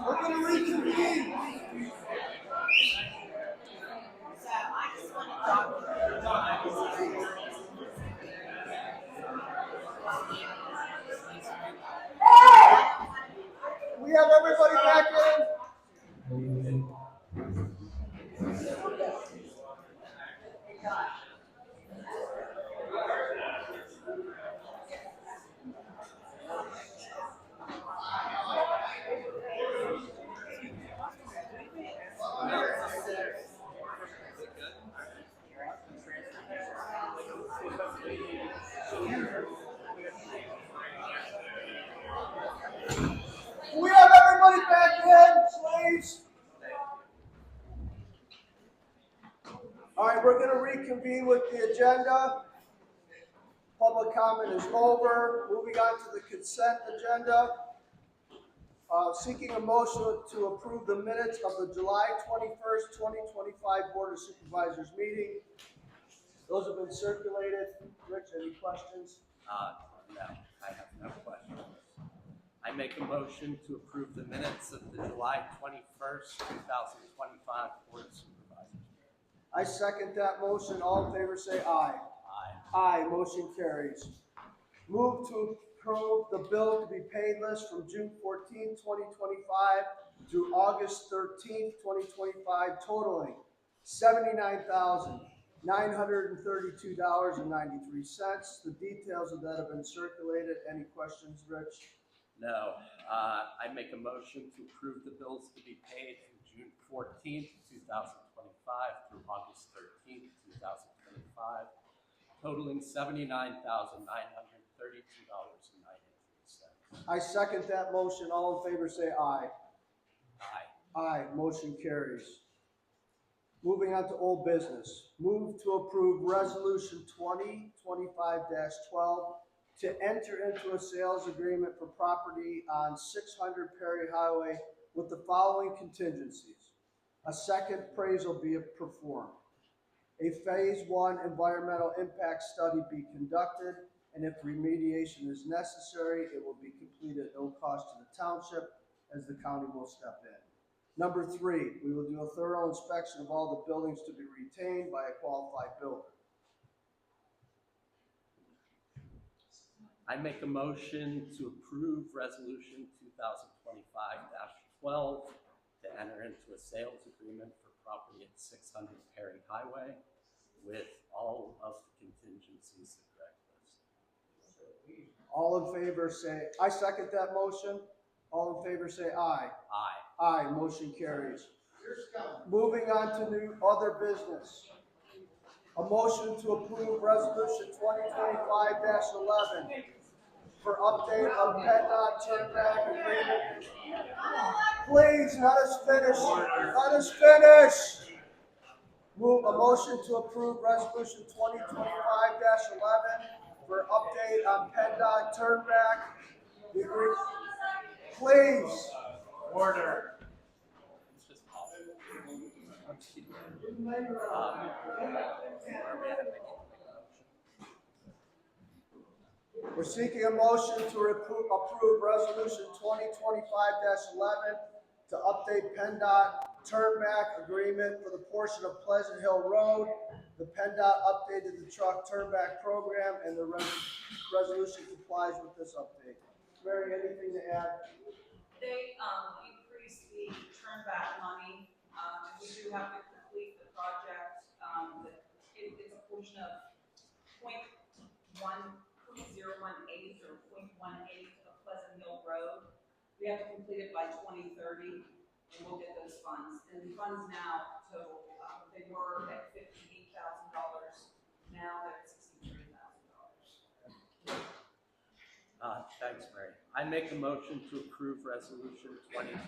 We're going to reconvene. We have everybody back in. We have everybody back in, please. All right, we're going to reconvene with the agenda. Public comment is over. Moving on to the consent agenda. Seeking a motion to approve the minutes of the July 21st, 2025 Board of Supervisors meeting. Those have been circulated. Rich, any questions? No, I have no questions. I make a motion to approve the minutes of the July 21st, 2025 Board of Supervisors. I second that motion. All in favor say aye. Aye. Aye, motion carries. Move to approve the bill to be paid list from June 14th, 2025 through August 13th, 2025, totaling $79,932.93. The details of that have been circulated. Any questions, Rich? No. I make a motion to approve the bills to be paid from June 14th, 2025 through August 13th, 2025, totaling $79,932.93. I second that motion. All in favor say aye. Aye. Aye, motion carries. Moving on to old business. Move to approve resolution 2025-12 to enter into a sales agreement for property on 600 Perry Highway with the following contingencies. A second appraisal be performed. A phase 1 environmental impact study be conducted, and if remediation is necessary, it will be completed at no cost to the township, as the county will step in. Number 3, we will do a thorough inspection of all the buildings to be retained by a qualified builder. I make a motion to approve resolution 2025-12 to enter into a sales agreement for property at 600 Perry Highway with all of the contingencies that Greg listed. All in favor say, I second that motion. All in favor say aye. Aye. Aye, motion carries. Moving on to new other business. A motion to approve resolution 2025-11 for update of PennDOT turnback agreement. Please let us finish. Let us finish. Move a motion to approve resolution 2025-11 for update on PennDOT turnback. Please. Order. We're seeking a motion to approve resolution 2025-11 to update PennDOT turnback agreement for the portion of Pleasant Hill Road. The PennDOT updated the truck turnback program, and the resolution complies with this update. Mary, anything to add? They increased the turnback money. We do have to complete the project. It's a portion of 0.018 or 0.18 of Pleasant Hill Road. We have to complete it by 2030, and we'll get those funds. And the funds now total, they were at $58,000. Now they're at $63,000. Thanks, Mary. I make a motion to approve resolution 2025-11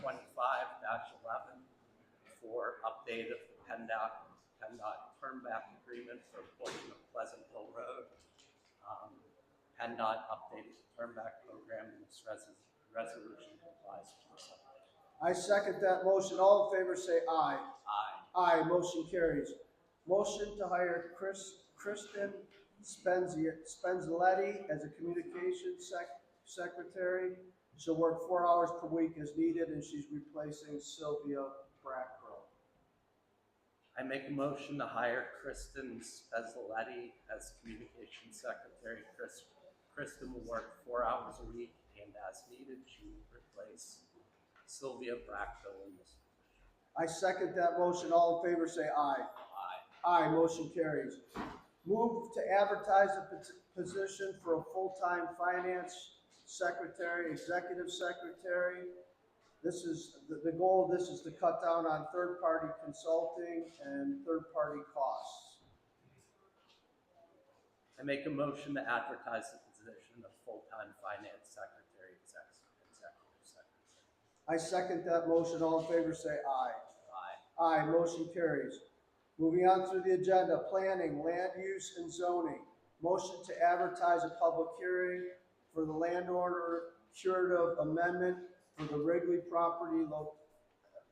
for update of the PennDOT turnback agreement for a portion of Pleasant Hill Road. PennDOT updated the turnback program, and this resolution complies with this update. I second that motion. All in favor say aye. Aye. Aye, motion carries. Motion to hire Kristen Spenziletti as a communications secretary. She'll work 4 hours per week as needed, and she's replacing Sylvia Brackrow. I make a motion to hire Kristen Spezzoletti as communications secretary. Kristen will work 4 hours a week, and as needed, she will replace Sylvia Brackville in this position. I second that motion. All in favor say aye. Aye. Aye, motion carries. Move to advertise a position for a full-time finance secretary, executive secretary. This is, the goal of this is to cut down on third-party consulting and third-party costs. I make a motion to advertise the position of full-time finance secretary, executive secretary. I second that motion. All in favor say aye. Aye. Aye, motion carries. Moving on through the agenda, planning, land use, and zoning. Motion to advertise a public hearing for the landowner curative amendment for the Wrigley property,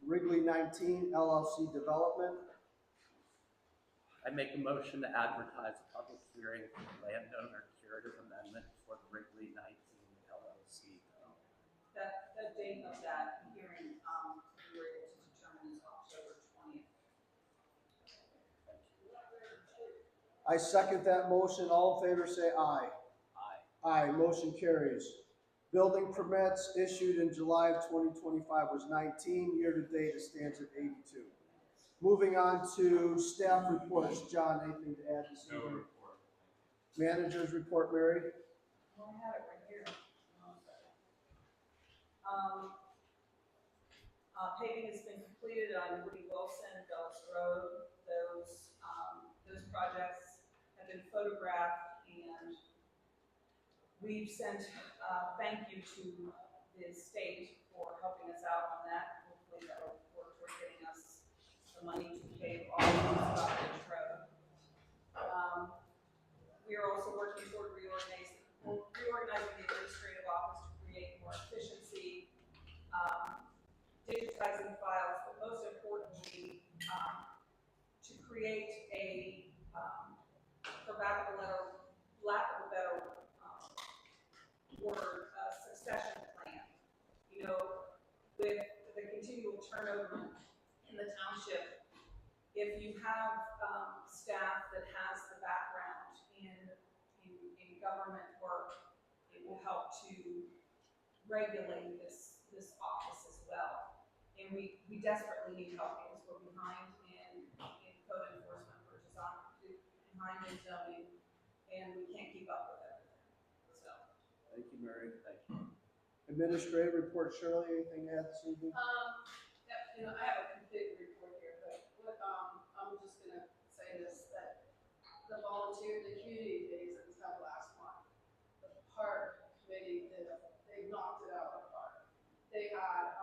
Wrigley 19 LLC development. I make a motion to advertise a public hearing for the landowner curative amendment for the Wrigley 19 LLC development. The date of that hearing, we were able to determine is October 20th. I second that motion. All in favor say aye. Aye. Aye, motion carries. Building permits issued in July of 2025 was 19. Year-to-date, it stands at 82. Moving on to staff reports. John, anything to add this evening? No report. Managers report, Mary? Well, I have it right here. Paving has been completed on Woody Wilson, Dulles Road. Those projects have been photographed, and we've sent thank you to the state for helping us out on that. Hopefully that'll work toward getting us the money to pave all of Stockbridge Road. We are also working toward reorganizing the administrative office to create more efficiency, digitizing files, but most importantly, to create a, for lack of a better word, succession plan. You know, with the continual turnover in the township, if you have staff that has the background in government work, it will help to regulate this office as well. And we desperately need help because we're behind in code enforcement, we're behind in zoning, and we can't keep up with everything. So. Thank you, Mary. Thank you. Administrative report, Shirley, anything to add this evening? Yeah, I have a complete report here, but what, I'm just gonna say this, that the community days that we had last month, the park committee they knocked it out of the park. They had,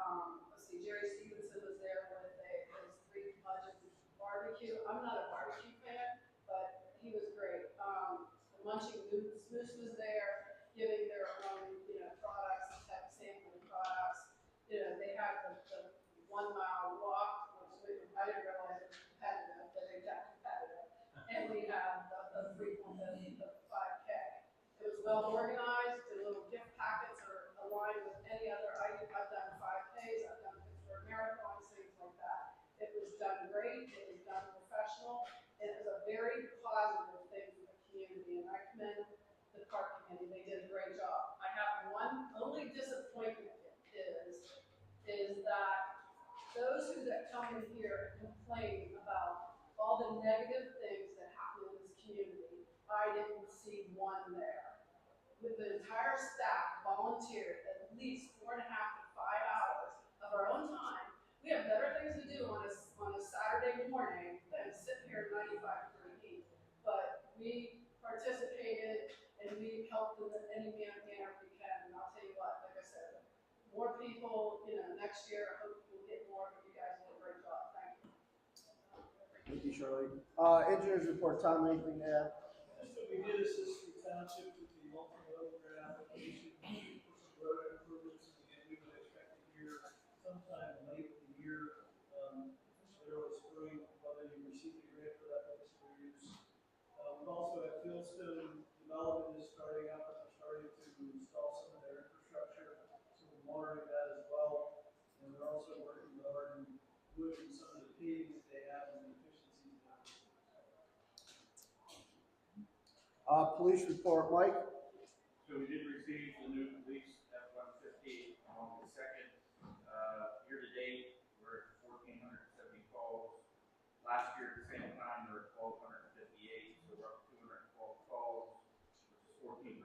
let's see, Jerry Stevenson was there with his 3 budget barbecue. I'm not a barbecue fan, but he was great. The Munching Moose was there, giving their own, products, tech sampling products. They had the 1 mile walk, which I didn't realize it was competitive, but they got competitive. And we had the 5K. It was well organized. The little gift packets are aligned with any other item. I've done 5Ks, I've done Pittsburgh marathons, things like that. It was done great. It was done professional. It was a very positive thing for the community, and I commend the park committee. They did a great job. I have one only disappointment is that those that come in here and complain about all the negative things that happen in this community, I didn't see one there. With the entire staff volunteered at least 4.5 to 5 hours of our own time. We have better things to do on a Saturday morning than sit here in 95-degree heat. But we participated and we helped in any manner we can. And I'll tell you what, like I said, more people, next year, I hope we'll get more, but you guys did a great job. Thank you. Thank you, Shirley. Engineers report, Tom, anything to add? Just what we did assist the township with the multi-level grant application for some road improvements, and we would expect to hear sometime late in the year, early spring, whether you receive the grant for that, but Fieldstone development is starting up, and they're starting to install some of their infrastructure, so we're monitoring that as well. And they're also working hard and doing some of the paving that they have and the efficiencies there. Police report, Mike? So we did receive the new police F-150 on the second. Year to date, we're at 1,470 calls. Last year at the same time, we were at 1,258, so we're up 212 calls, which is 14%.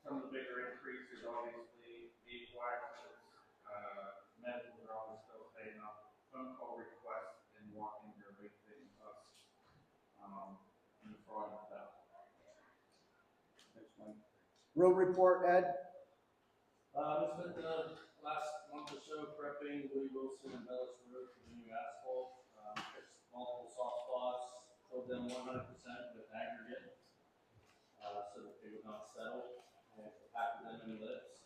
Some of the bigger increases, obviously, vehicle accidents, medicals are always still staying up. Phone call requests and walk-ins are a big thing to us. And the fraud and theft. Thanks, Mike. Road report, Ed? We spent the last month or so prepping Louis Wilson and Bellis Road for the new asphalt. Fixed multiple soft spots, filled them 100% with aggregate, so that they would not settle, and compacted them in lips.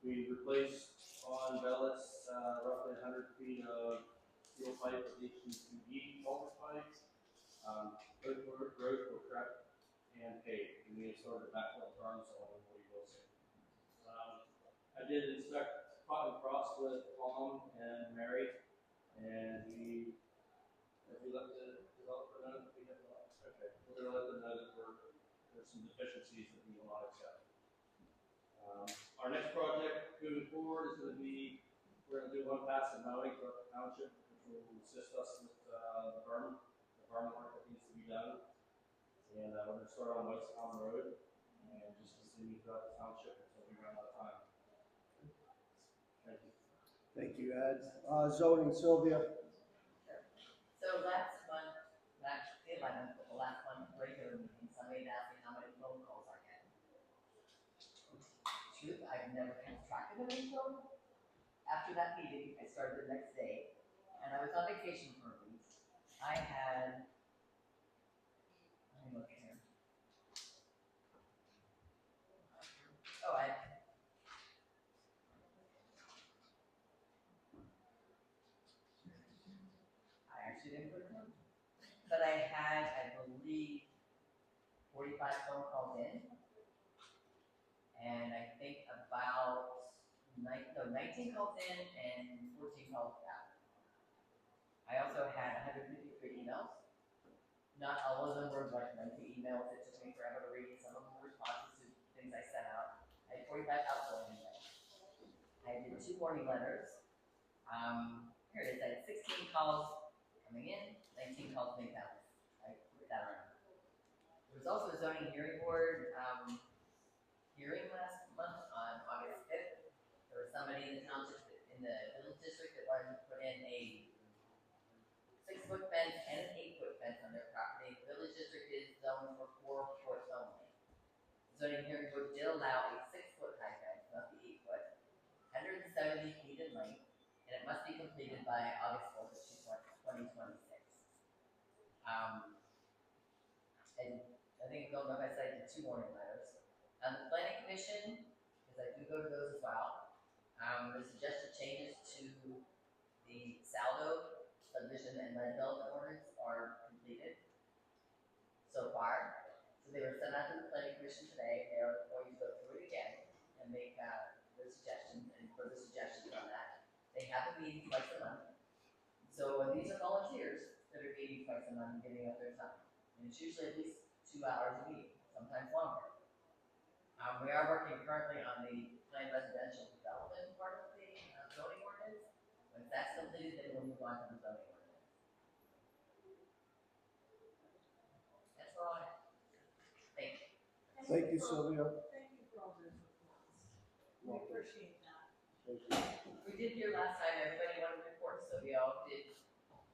We replaced on Bellis roughly 100 feet of steel pipe with HDPE culvert pipes. Both roads were prepped and paved, and we installed the backfill berms on Louis Wilson. I did inspect cotton crops with Tom and Mary, and if we let the developer know that we have not, okay, we're gonna let them know that there's some deficiencies that we will not accept. Our next project moving forward is gonna be, we're gonna do one pass of mowing throughout the township, which will assist us with the berm work that needs to be done. And we're gonna start on West Town Road and just continue throughout the township until we run out of time. Thank you. Thank you, Ed. Zoning, Sylvia? So last month, actually, the last month, regular meeting, somebody asked me how many phone calls I get. Truth, I've never kept track of them until after that meeting. I started the next day, and I was on vacation for a week. I had, let me look here. Oh, I actually didn't put it on. But I had, I believe, 45 phone calls in. And I think about 19 calls in and 14 calls out. I also had 153 emails. Not all of them were like lengthy emails. It took me forever to read. Some of them were responses to things I sent out. I had 45 outgoing emails. I did 2 warning letters. Here it is. I had 16 calls coming in, 19 calls being out. I put that around. There was also a zoning hearing board hearing last month on August 5th. There was somebody in the township, in the village district, that wanted to put in a 6-foot fence and an 8-foot fence on their property. The village district is zoned for 4 foot only. The zoning hearing board did allow a 6-foot high fence, not the 8-foot, 170 feet in length, and it must be completed by August 4th of 2026. And I think going up, I cited 2 warning letters. The planning commission, because I do go to those as well, the suggested changes to the Saldo subdivision and land development ordinance are completed so far. So they were sent out to the planning commission today. They are going to go through it again and make their suggestions and further suggestions on that. They have a meeting twice a month. So these are volunteers that are meeting twice a month and giving up their time. And it's usually at least 2 hours a week, sometimes longer. We are working currently on the planned residential development part of the zoning ordinance. Once that's completed, then we'll move on to the zoning ordinance. That's all I have. Thank you. Thank you, Sylvia. Thank you for all those reports. We appreciate that. Thank you. We did hear last time everybody wanted reports, so we all did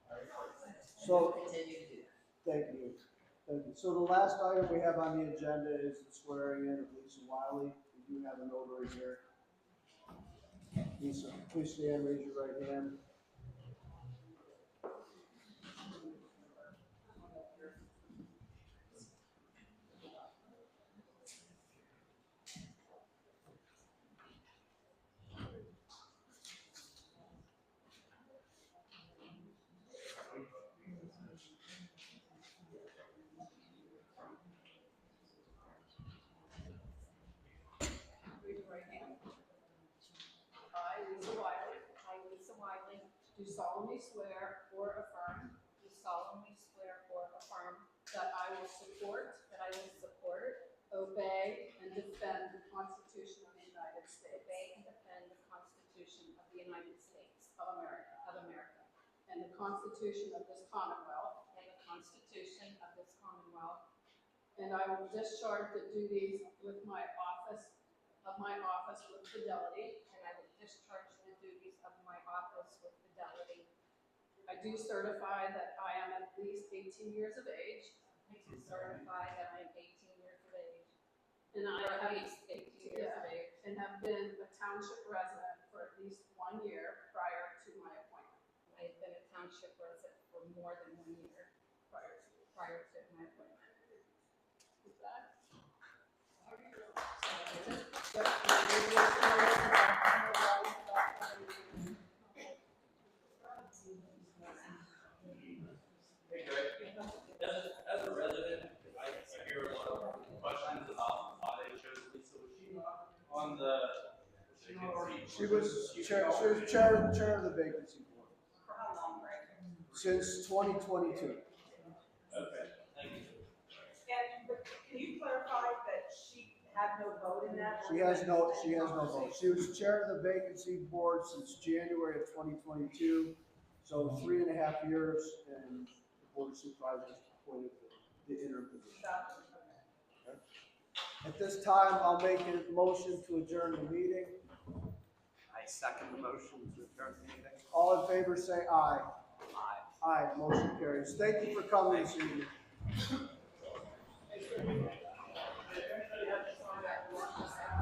our reports. So- We'll continue to do that. Thank you. Thank you. So the last item we have on the agenda is the swearing in of Lisa Wiley. We do have a notary here. Lisa, please stand, raise your right hand. do solemnly swear or affirm that I will support, obey, and defend the Constitution of the United States of America, and the Constitution of this Commonwealth, and I will discharge the duties with my office with fidelity. I do certify that I am at least 18 years of age, and I have and have been a township resident for at least 1 year prior to my appointment. With that. Hey Greg, as a resident, I hear a lot of questions about why they chose Lisa. Was she not on the vacancy? She was chair of the vacancy board For how long, Greg? since 2022. Okay, thank you. But can you clarify that she had no vote in that? She has no vote. She was chair of the vacancy board since January of 2022, so 3.5 years, and the board of supervisors appointed the interim position. At this time, I'll make a motion to adjourn the meeting. I second the motion to adjourn the meeting. All in favor, say aye. Aye. Aye, motion carries. Thank you for coming this evening.